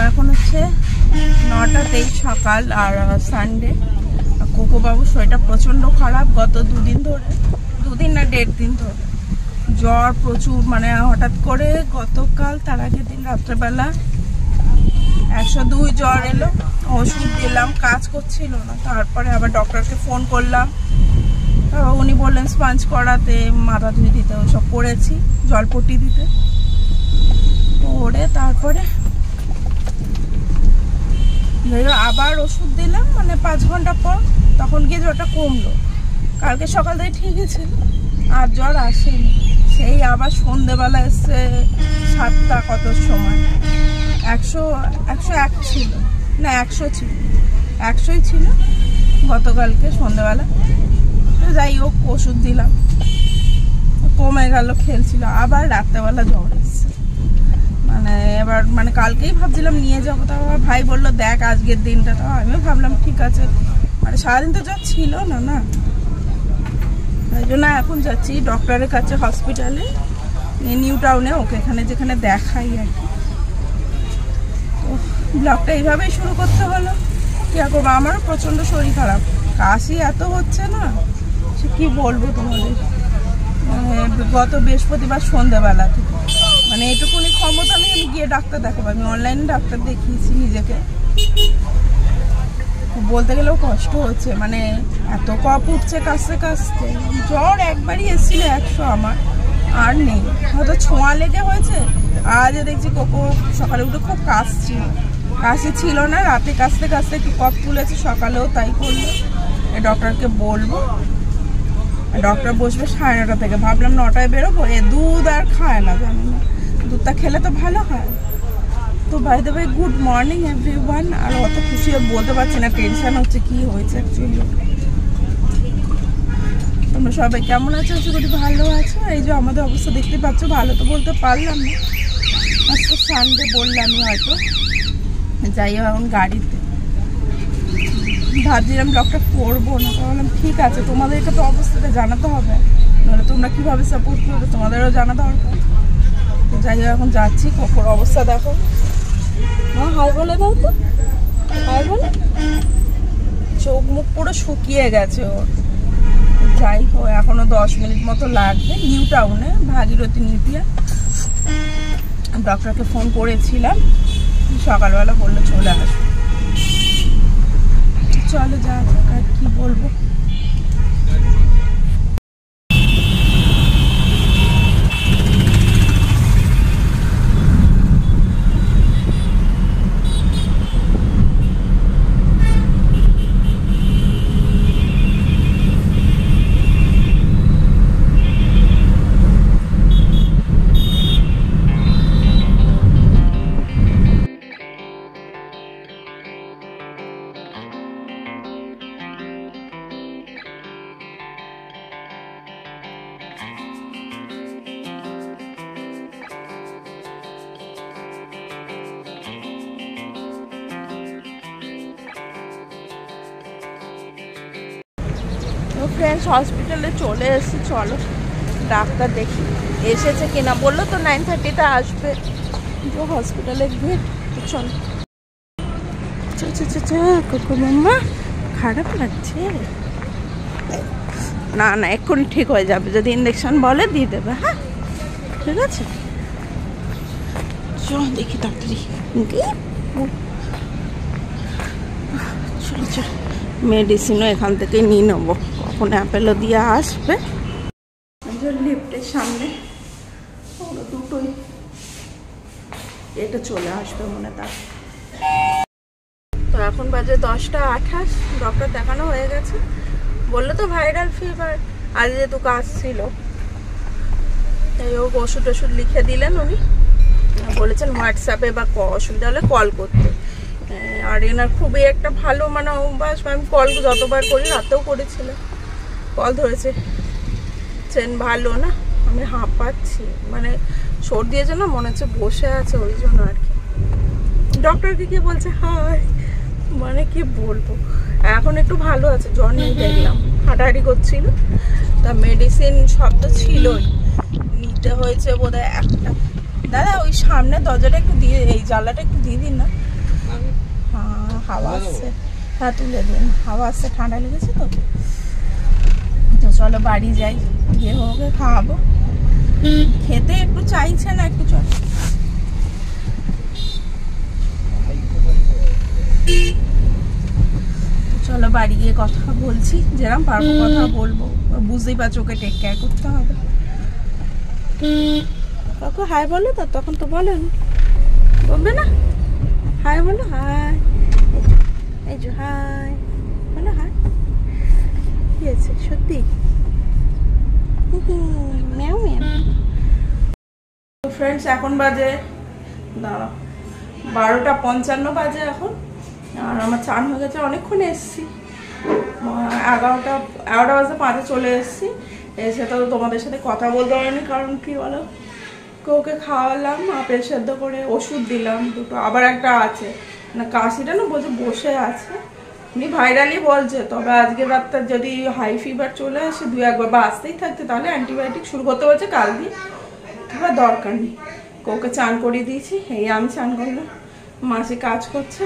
এখন হচ্ছে 9টা সকাল আর সানডে। কোকো বাবুর শরীরটা প্রচন্ড খারাপ। গত 2 দিন ধরে, 2 দিন না 1.5 দিন ধরে জ্বর প্রচুর। মানে হঠাৎ করে গতকাল তার আগের দিন রাত্রেবেলা 102 জ্বর এলো। ওষুধ দিলাম, কাজ করছিল না। তারপরে আবার ডক্টরকে ফোন করলাম, উনি বললেন স্পঞ্জ করাতে, মাথা ধুয়ে দিতে, ওসব করেছি, জলপট্টি দিতে। করে তারপরে আবার ওষুধ দিলাম, মানে 5 ঘন্টা পর। তখন গিয়ে জ্বরটা কমলো। কালকে সকাল থেকে ঠিকই ছিল, আর জ্বর আসেনি। সেই আবার সন্ধেবেলা এসছে 7টা কত সময় 101 ছিল না, 100 ছিল, 100ই ছিল গতকালকে সন্ধেবেলা। তো যাই হোক ওষুধ দিলাম, কমে গেল, খেলছিল। আবার রাত্রেবেলা জ্বর এসছে। মানে এবার মানে কালকেই ভাবছিলাম নিয়ে যাবো, তা আমার ভাই বললো দেখ আজকের দিনটা। তো আমিও ভাবলাম ঠিক আছে, মানে সারাদিন তো জ্বর ছিল না না, তাই জন্য এখন যাচ্ছি ডক্টরের কাছে, হসপিটালে, নিউ টাউনে, ওকে এখানে যেখানে দেখাই আর কি। তো ব্লগটা এইভাবেই শুরু করতে হলো। কী করবো, আমারও প্রচণ্ড শরীর খারাপ, কাশি এত হচ্ছে না, সে কী বলবো তোমাদের। গত বৃহস্পতিবার সন্ধ্যেবেলা থেকে মানে এটুকুনি ক্ষমতা নেই আমি গিয়ে ডাক্তার দেখাবো। আমি অনলাইনে ডাক্তার দেখিয়েছি নিজেকে। বলতে গেলেও কষ্ট হচ্ছে, মানে এত কফ উঠছে কাশতে কাশতে। জ্বর একবারই এসেছিল 100, আমার আর নেই, হয়তো ছোঁয়া লেগে হয়েছে। আজ দেখছি কোকো সকালে উঠে খুব কাশি ছিল না, রাতে কাশতে কাশতে একটু কফ তুলেছে, সকালেও তাই করলো। ডক্টরকে বলবো। ডক্টর বসবে 9:30 থেকে। ভাবলাম 9টায় বেরোবো। দুধ আর খায় না, জানি না, দুধটা খেলে তো ভালো হয়। তো by the way good morning everyone. আর অত খুশি বলতে পারছি না, টেনশন হচ্ছে কি হয়েছে অ্যাকচুয়ালি। তোমরা সবাই কেমন আছো? আশা করি ভালো আছো। এই যে আমাদের অবস্থা দেখতে পাচ্ছ, ভালো তো বলতে পারলাম না, আজকে সানডে বললামই হয়তো। যাই হোক এখন গাড়িতে ভাবছিলাম ব্লগটা করবো না, ভাবলাম ঠিক আছে তোমাদেরকে তো অবস্থাটা জানাতে হবে, নাহলে তোমরা কীভাবে সাপোর্ট করবে তোমাদেরও জানা দরকার। তো যাই হোক এখন যাচ্ছি। কোকোর অবস্থা দেখো, হাই বলে দাও তো, হাই বলে। চোখ মুখ পুরো শুকিয়ে গেছে ওর। যাই হোক এখনো 10 মিনিট মতো লাগবে নিউ টাউনে, ভাগীরথী নিউটিয়া। ডক্টরকে ফোন করেছিলাম, সকালবেলা বললো চলে আসবে। চলো যা, আর কি বলবো। ফ্রেন্ডস হসপিটালে চলে এসেছি, চলো ডাক্তার দেখি এসেছে কিনা। বললো তো 9:30-তে আসবে। যে হসপিটালের ভিড়, চলো। কোকো মাম্মা খারাপ লাগছে? না না, এক্ষুনি ঠিক হয়ে যাবে, যদি ইঞ্জেকশন বলে দিয়ে দেবে। হ্যাঁ ঠিক আছে, চল দেখি তাড়াতাড়ি। চলো চলো, মেডিসিনও এখান থেকে নিয়ে নেবো, কখন অ্যাপেলও দিয়ে আসবে। লিফটের সামনে দুটোই এটা চলে আসবে মনে তার। তো এখন বাজে 10:28। ডক্টর দেখানো হয়ে গেছে। বললো তো ভাইরাল ফিভার, আজ যেহেতু কাজ ছিল, তাই হোক ওষুধ টষুধ লিখে দিলেন উনি। বলেছেন হোয়াটসঅ্যাপে বা অসুবিধা হলে কল করতে। আর এনার খুবই একটা ভালো মানে অভ্যাস, আমি কল যতবার করি, রাতেও করেছিলাম, কল ধরেছে। চেন ভালো না, আমি হাঁপাচ্ছি, মানে সর্দি দিয়েছে না, মনে হচ্ছে বসে আছে, ওই জন্য আর কি। ডক্টরকে কি বলছে হাই, মানে কি বলবো। এখন একটু ভালো আছে, জ্বর নিয়ে দেখলাম, হাঁটাহাঁটি করছিল। তা মেডিসিন সব তো ছিলই, নিতে হয়েছে বোধহয় একটা। দাদা ওই সামনে দরজাটা একটু দিয়ে, এই জানলাটা একটু দিয়ে দিন না, হ্যাঁ হাওয়া আসছে, হ্যাঁ তুলে দিন, হাওয়া আসছে, ঠান্ডা লেগেছে তো। তো চলো বাড়ি যাই, গিয়ে ওকে খাওয়াবো, খেতে একটু চাইছে না, একটু চলো। চলো বাড়ি গিয়ে কথা বলছি, যেরকম পারবো কথা বলবো, বুঝতেই পারছো ওকে টেক কেয়ার করতে হবে। কাকু হাই বলো তো, তখন তো বলেন, বলবে না? হাই বলো, হাই, এই যে হাই বলো, হাই। কি আছে সত্যি? ম্যাও ম্যাও। তো ফ্রেন্ডস এখন বাজে দাঁড়াও 12:55 বাজে এখন, আর আমার চান হয়ে গেছে, অনেকক্ষণ এসছি, 11টা 11:05 চলে এসছি। এসে তো তোমাদের সাথে কথা বলতে পারিনি, কারণ কি বলো, ওকে খাওয়ালাম, আপেল সেদ্ধ করে, ওষুধ দিলাম দুটো, আবার একটা আছে না, কাশিটা না বলছে বসে আছে, উনি ভাইরালি বলছে, তবে আজকে রাতটা যদি হাই ফিভার চলে আসে 2-1 বার আসতেই থাকতে, তাহলে অ্যান্টিবায়োটিক শুরু করতে বলছে কাল দিয়ে, এবার দরকার নেই। ওকে চান করিয়ে দিয়েছি, এই আমি চান করলাম, মাসি কাজ করছে,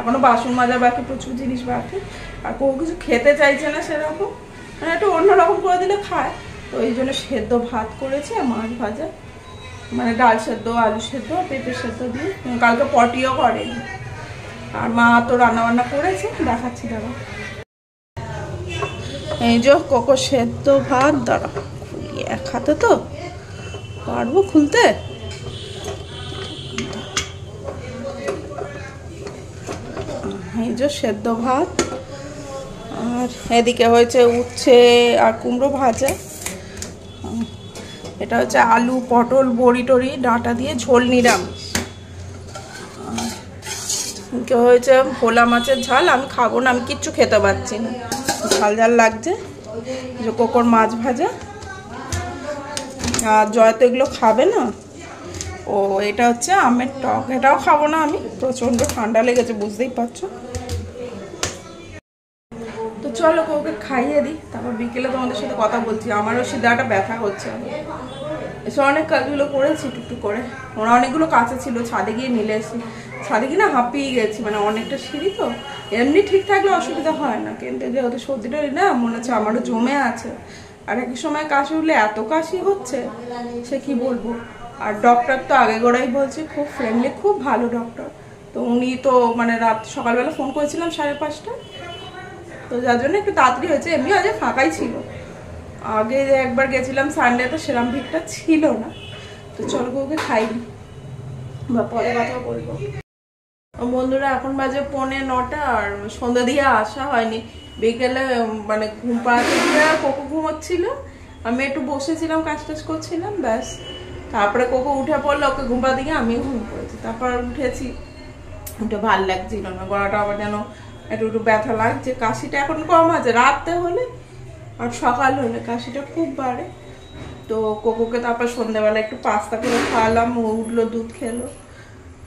এখনো বাসন মাজা বাকি, প্রচুর জিনিস বাকি, আর কেউ কিছু খেতে চাইছে না সেরকম, মানে একটু অন্যরকম করে দিলে খায়, তো এই জন্য সেদ্ধ ভাত করেছে আর মাছ ভাজা, মানে ডাল সেদ্ধ, আলু সেদ্ধ, পেঁপে সেদ্ধ দিয়ে, কালকে পটিও করেনি, আর মা তো রান্নাবান্না করেছে, দেখাচ্ছি দাঁড়া। এই যে কোকো সেদ্ধ ভাত, দাঁড়া খুলি, এক হাতে তো পারবো খুলতে, এই যে সেদ্ধ ভাত, আর এদিকে হয়েছে উচ্ছে আর কুমড়ো ভাজা, এটা হচ্ছে আলু পটল বড়ি টড়ি ডাঁটা দিয়ে ঝোল নিরামিষ, কেউ হয়েছে ভোলা মাছের ঝাল, আমি খাবো না, আমি কিচ্ছু খেতে পারছি না, ঝাল ঝাল লাগছে, যে কোকোর মাছ ভাজা, আর জয় তো এগুলো খাবে না, ও এটা হচ্ছে আমের টক, এটাও খাবো না আমি, প্রচণ্ড ঠান্ডা লেগেছে বুঝতেই পারছো। তো চলো ওকে খাইয়ে দিই, তারপর বিকেলে তোমাদের সাথে কথা বলছি, আমারও সিধাটা ব্যথা হচ্ছে, এসে অনেক কাজগুলো করেছি টুকটুক করে, ওরা অনেকগুলো কাছে ছিল, ছাদে গিয়ে মিলে এসেছি, ছাদে গিয়ে না হাঁপিয়ে গেছি, মানে অনেকটা সিঁড়ি তো, এমনি ঠিক থাকলে অসুবিধা হয় না, কিন্তু যেহেতু সর্দিটা না মনে হচ্ছে আমারও জমে আছে, আর এক সময় কাশি উঠলে এত কাশি হচ্ছে সে কি বলবো। আর ডক্টর তো আগে গোড়াই বলছে, খুব ফ্রেন্ডলি, খুব ভালো ডক্টর, তো উনি তো মানে রাত সকালবেলা ফোন করেছিলাম 5:30, তো যার জন্য একটু তাড়াতাড়ি হয়েছে, এমনি আজ ফাঁকাই ছিল, আগে একবার গেছিলাম সানডে, তো সেরম ভিড়টা ছিল না। তো চলো ওকে খাইনি, বা পরে কথা বলবো। বন্ধুরা এখন বাজে 8:45, আর সন্ধ্যা দিয়ে আসা হয়নি, বিকেলে মানে ঘুম পাড়াতে গিয়ে কোকো ঘুমোচ্ছিল, আমি একটু বসেছিলাম কাজ টাজ করছিলাম, ব্যাস তারপরে কোকো উঠে পড়লো, ওকে ঘুম পাড়াতে গিয়ে আমিও ঘুম পড়েছি, তারপর উঠেছি, উঠে ভাল লাগছিল না, গলাটা আবার যেন একটু একটু ব্যথা লাগছে, কাশিটা এখন কম আছে, রাতে হলে আর সকাল হলে কাশিটা খুব বাড়ে। তো কোকোকে তারপর সন্ধ্যাবেলা একটু পাস্তা করে খাওয়ালাম, ও উঠলো, দুধ খেলো,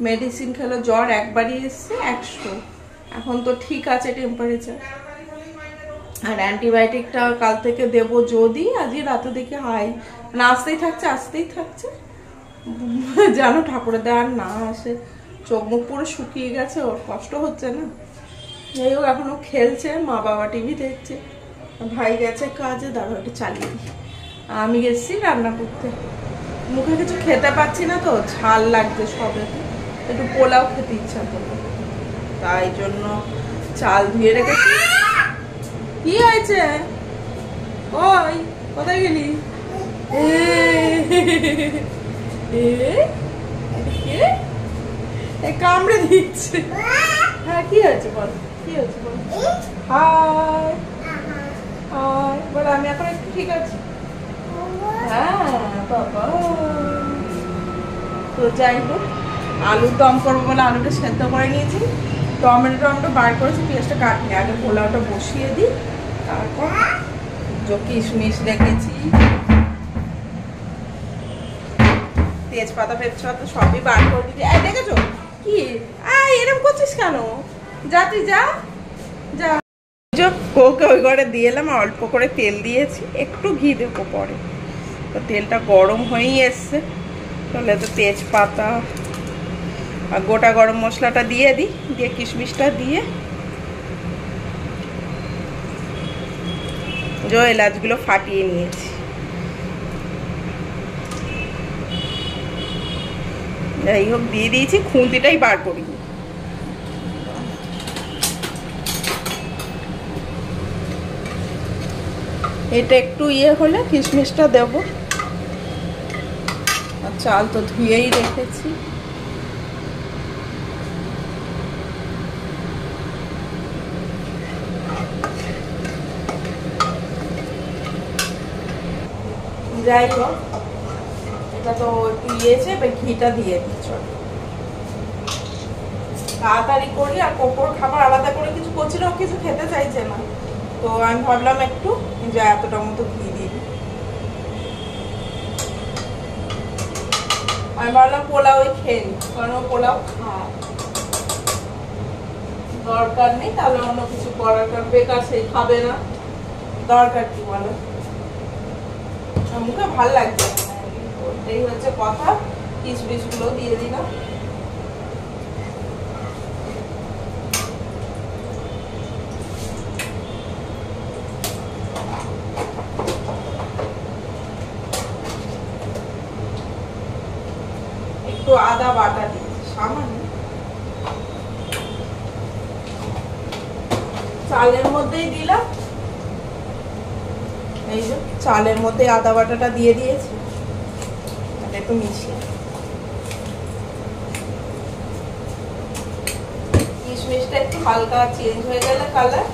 মেডিসিন খেলো, জ্বর একবারই এসছে 100, এখন তো ঠিক আছে টেম্পারেচার, আর অ্যান্টিবায়োটিকটা কাল থেকে দেবো, যদি আজকে রাতে দেখি হাই না আসতেই থাকছে, জানো ঠাকুরের দেওয়ার না আসে, চোখ মুখ পুরো শুকিয়ে গেছে, ওর কষ্ট হচ্ছে না, যাই হোক এখনো খেলছে, মা বাবা টিভি দেখছে, ভাই গেছে কাজে, দাঁড়ো একটু চালিয়ে দিই, আমি গেছি রান্না করতে, মুখে কিছু খেতে পাচ্ছি না তো, ঝাল লাগছে সবে, একটু পোলাও খেতে ইচ্ছা করলো, তাই জন্য চাল ধুয়ে রেখেছি। কি হয়েছে? ওই কোথায় গেলি? কামড়ে দিচ্ছে, হ্যাঁ কি হয়েছে বল, কি হয়েছে বল, হাই হাই বল, আমি এখন একটু ঠিক আছি, হ্যাঁ বাবা। তো যাই হোক, আলুর দম করবো বলে আলুটা সেদ্ধ করে নিয়েছি, টমেটো বার করেছি, পেঁয়াজটা কাটনি, আগে পোলাওটা বসিয়ে দিই, তারপর কিশমিশ রেখেছি, তেজপাতা ফেজপাতা সবই বার করে দিয়েছি। দেখেছো কি এরকম করছিস কেন, যা তুই যা যা। ওকে ওই ঘরে দিয়ে এলাম, অল্প করে তেল দিয়েছি, একটু ঘি দেবো পরে, তো তেলটা গরম হয়েই এসছে, তাহলে তো তেজপাতা আর গোটা গরম মশলাটা দিয়ে দিই, দিয়ে কিশমিশটা দিয়ে এলাচগুলো ফাটিয়ে নিয়েছি। যাই হোক দিয়ে দিয়েছি, খুন্তিটাই বার করি। এটা একটু হলে কিশমিশটা দেব। আর চাল তো ধুয়েই রেখেছি। যাই হোক, এটা তো একটু ঘিটা দিয়ে দিচ্ছ, তাড়াতাড়ি করি। আর কোকোর খাবার আলাদা করে কিছু করছি না, ও কিছু খেতে চাইছে না, তো আমি ভাবলাম একটু যা এতটা মতো ঘি দিই। আমি ভাবলাম পোলাও খেয়ে নি, কারণ ও পোলাও খায়, দরকার নেই তাহলে অন্য কিছু করার, কারণ বেকার সেই খাবে না, দরকার কি বলো? মুখে ভাল লাগছে, এই হচ্ছে কথা। কিশমিশ গুলো দিয়ে দিলাম। একটু আদা বাটা দিচ্ছি সামান্য। চালের মধ্যেই দিলাম, এই যে চালের মধ্যে আদা বাটাটা দিয়ে দিয়েছি, একটু মিশিয়ে। কিশমিশটা একটু হালকা চেঞ্জ হয়ে গেলে কালার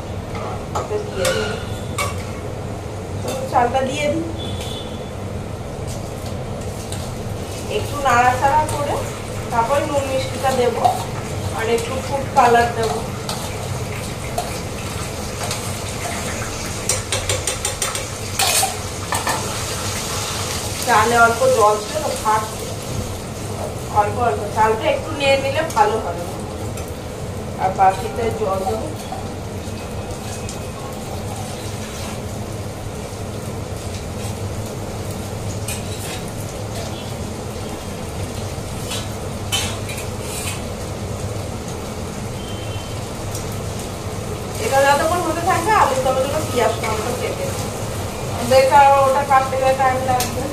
দিয়ে দিই, চালটা দিয়ে দিই, একটু নাড়াচাড়া করে তারপর নুন মিষ্টিটা দেবো আর একটু ফুড কালার দেবো। চালে অল্প জল ছিল তো ফাটছে, অল্প অল্প চালটা একটু নিয়ে নিলে ভালো হবে। আর বাকিতে জল দেবো। এটা যতক্ষণ হতে থাকবে আলু টমেটো পেঁয়াজ টমেটো কেটে বেকার ওটা কাটতে গেলে টাইম লাগবে।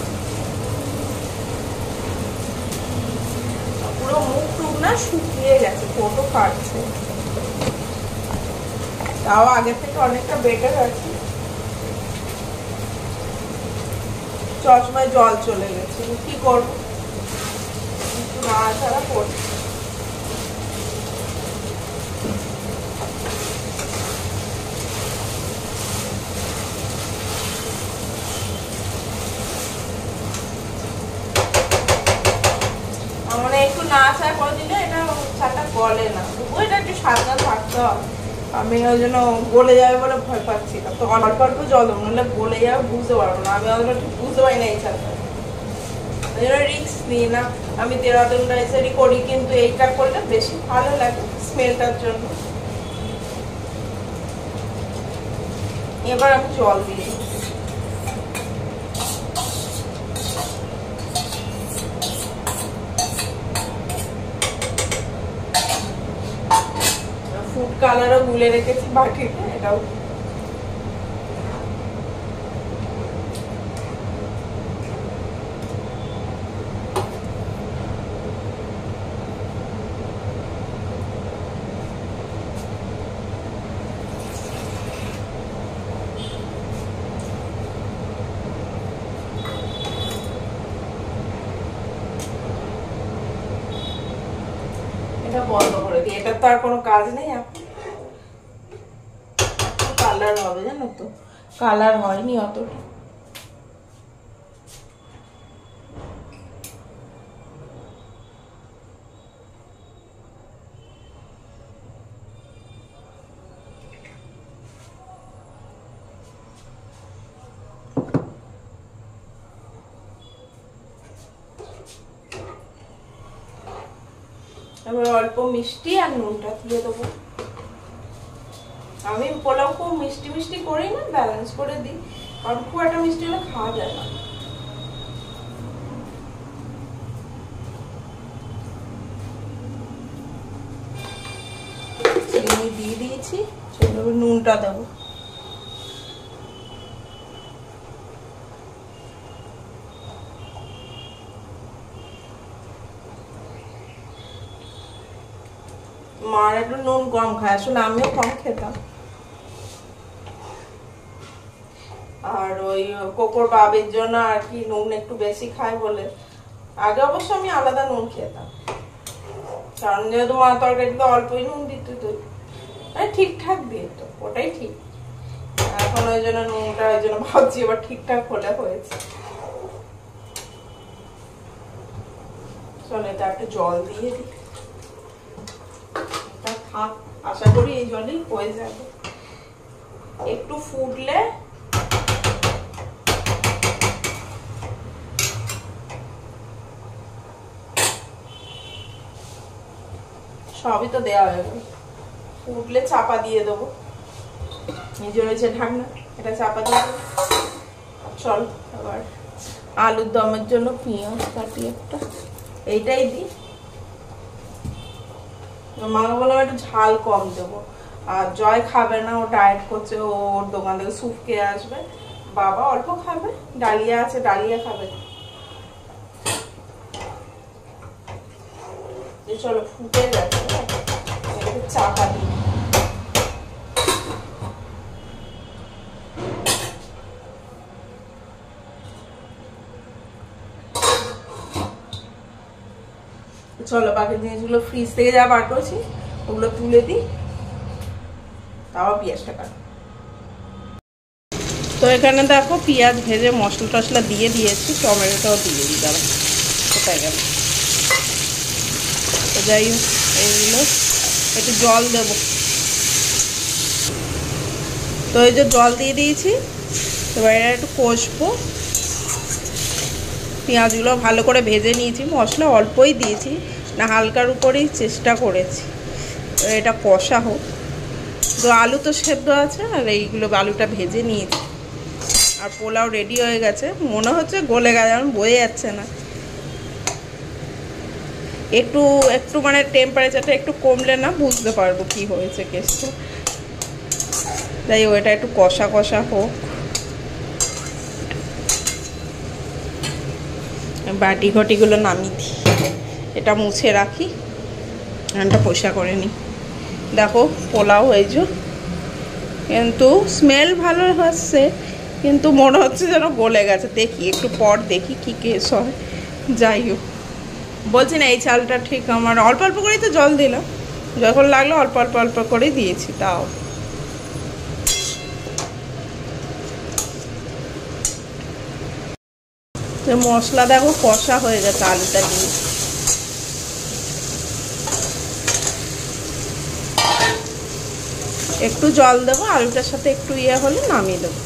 পুরো মুখ টুক না শুকিয়ে গেছে, ফটো কাটছে, তাও আগে থেকে অনেকটা বেটার আছে। চশমায় জল চলে গেছে, কি করবো, একটু নাড়াচাড়া করছি। মানে একটু নাড়াচাড়া করে দিলে এটা চাটা গলে না, তবুও এটা একটু সাবধান থাকতে হবে। আমি ওই জন্য গলে যাবে বলে ভয় পাচ্ছিলাম, তো অল্প অল্প জল দেবো, নাহলে গলে যাবে বুঝতে পারবো না। আমি অল্প একটু বুঝতে পারি না এই চাটা, ওই জন্য রিস্ক নিই না। আমি দেরাদুন রাইসেরই করি, কিন্তু এইটা করলে বেশি ভালো লাগে স্মেলটার জন্য। এবার আমি জল দিয়ে দিই। ফুড কালারও গুলে রেখেছি বাটিতে, এটাও বন্ধ করে দিই। এটা তো আর কোনো কাজ নেই, কালার হবে জানো তো, কালার হয়নি অতটা। এবার অল্প মিষ্টি আর নুনটা দিয়ে দেবো। আমি পোলাও খুব মিষ্টি মিষ্টি করি না, ব্যালেন্স করে দিই, কারণ খুব একটা মিষ্টি হলে খাওয়া যায় না। চিনি দিয়ে দিয়েছি, সেভাবে নুনটা দেবো। মার একটু নুন কম খায়, আসলে আমিও কম খেতাম। আর ওই কোকোর বাবির জন্য আর কি নুন একটু বেশি খায় বলে, আগে অবশ্য আমি আলাদা নুন খেতাম, কারণ যেহেতু মা তরকারিতে অল্পই নুন দিত, তুই ঠিকঠাক দিয়ে তো ওটাই ঠিক। এখন ওই জন্য নুনটা ওই জন্য ভাবছি এবার ঠিকঠাক হলে হয়েছে। চলো এটা একটু জল দিয়ে দিই, থাক, আশা করি এই জলেই হয়ে যাবে। একটু ফুটলে সবই তো দেওয়া হয়ে গেল, ফুটলে চাপা দিয়ে দেবো। নিজে রয়েছে ঢাকনা, এটা চাপা দিয়ে দেবো। চল আবার আলুর দমের জন্য পেঁয়াজ কাটি একটা, এইটাই দিই। মাকে বললাম একটু ঝাল কম দেবো, আর জয় খাবে না, ও ডায়েট করছে, ওর দোকান থেকে স্যুপ খেয়ে আসবে। বাবা অল্প খাবে, ডালিয়া আছে, ডালিয়া খাবে। চলো ফুটে যাচ্ছে, চাপা দিই। চলো বাকি জিনিসগুলো ফ্রিজ থেকে যা বার করছি ওগুলো তুলে দিই, তাও পেঁয়াজটা কাট। তো এখানে দেখো পেঁয়াজ ভেজে মশলা টশলা দিয়ে দিয়েছি, টমেটোটাও দিয়ে দিই। দাঁড়া কোথায় গেল, তো যাই হোক এইগুলো একটু জল দেব। তো এই যে জল দিয়ে দিয়েছি, এবার এটা একটু কষবো। পেঁয়াজগুলো ভালো করে ভেজে নিয়েছি, মশলা অল্পই দিয়েছি, না হালকার উপরেই চেষ্টা করেছি। এটা কষা হোক, তো আলু তো সেদ্ধ আছে, আর এইগুলো আলুটা ভেজে নিয়েছি। আর পোলাও রেডি হয়ে গেছে, মনে হচ্ছে গলে গেছে, আমার বোঝা যাচ্ছে না। একটু একটু মানে টেম্পারেচারটা একটু কমলে না বুঝতে পারবো কি হয়েছে কেসটা। তাই ওইটা একটু কষা কষা হোক। বাটি ঘটিগুলো নামিয়ে দিই, এটা মুছে রাখি, এটা পয়সা করে নিই। দেখো পোলাও হয়েছে, কিন্তু স্মেল ভালো হচ্ছে, কিন্তু মনে হচ্ছে যেন গলে গেছে। দেখি একটু পর দেখি কি কেস হয়। যাই হোক, বলছি না এই চালটা ঠিক আমার অল্প অল্প করেই তো জল দিলাম, যখন লাগলো অল্প অল্প অল্প করেই দিয়েছি। তাও মশলা দেখো কষা হয়ে গেছে, আলুটা দিয়ে একটু জল দেবো, আলুটার সাথে একটু ইয়ে হলে নামিয়ে দেবো।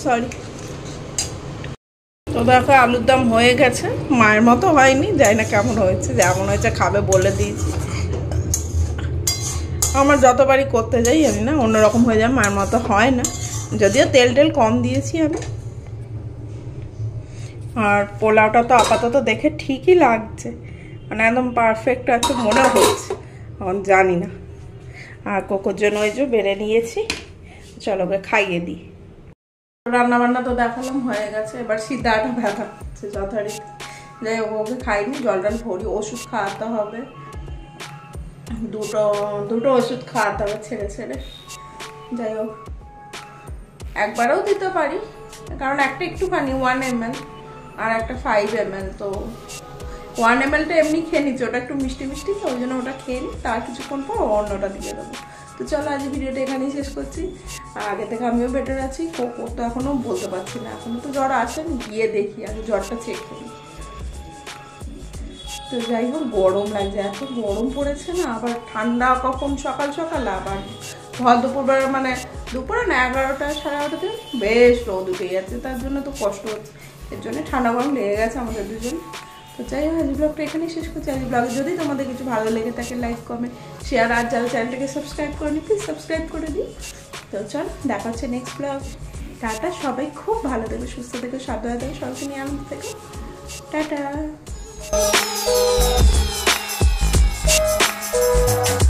সরি। তো দেখো আলুর দম হয়ে গেছে, মায়ের মতো হয়নি, জানি না কেমন হয়েছে, যেমন হয়েছে খাবে বলে দিয়েছি। আমার যতবারই করতে যাই জানি না অন্যরকম হয়ে যায়, মায়ের মতো হয় না, যদিও তেল টেল কম দিয়েছি আমি। আর পোলাওটা তো আপাতত দেখে ঠিকই লাগছে, মানে একদম পারফেক্ট আছে মনে হচ্ছে, এখন জানি না। আর কোকোর জন্য ওই যে বেড়ে নিয়েছি, চলো ওকে খাইয়ে দিই। রান্না বান্না তো দেখালাম হয়ে গেছে, এবার সিদ্ধাটা ব্যথা হচ্ছে যথারীতি। যাই হোক ওকে খাইনি, জল টল ভরি, ওষুধ খাওয়াতে হবে, দুটো ওষুধ খাওয়াতে হবে ছেড়ে ছেড়ে। যাই হোক একবারও দিতে পারি, কারণ একটা একটুখানি 1 ml আর একটা 5 ml, তো 1 mlটা এমনি খেয়ে নিচ্ছি, ওটা একটু মিষ্টি মিষ্টি, তো ওই জন্য ওটা খেয়ে নিই, তার কিছুক্ষণ পর অন্যটা দিয়ে দেবো। তো চলো আজ ভিডিওটা এখানেই শেষ করছি। আগে থেকে আমিও বেটার আছি, কোকো তো এখনও বলতে পারছি না, এখনও তো জ্বর আসেনি, গিয়ে দেখি আগে জ্বরটা চেক করি। তো যাই হোক গরম লাগছে, এত গরম পড়েছে না, আবার ঠান্ডা কখন সকাল সকাল, আবার ভর দুপুরবেলা মানে দুপুরে না 11টা সাড়ে 11টাতে বেশ রোদ উঠে যাচ্ছে, তার জন্য তো কষ্ট হচ্ছে, এর জন্য ঠান্ডা গরম লেগে গেছে আমাদের দুজন। তো তো যাই হোক আজ ব্লগটা এখানেই শেষ করছি। আজ ব্লগে যদি তোমাদের কিছু ভালো লেগে থাকে লাইক কমেন্ট শেয়ার, আর যারা চ্যানেলটাকে সাবস্ক্রাইব করেনি প্লিজ সাবস্ক্রাইব করে দিই। তো চল দেখা হচ্ছে নেক্সট ব্লগ। টাটা, সবাই খুব ভালো থেকো, সুস্থ থেকো, সাবধানে থেকো, সবাইকে নিয়ে আনন্দ থেকো। টাটা।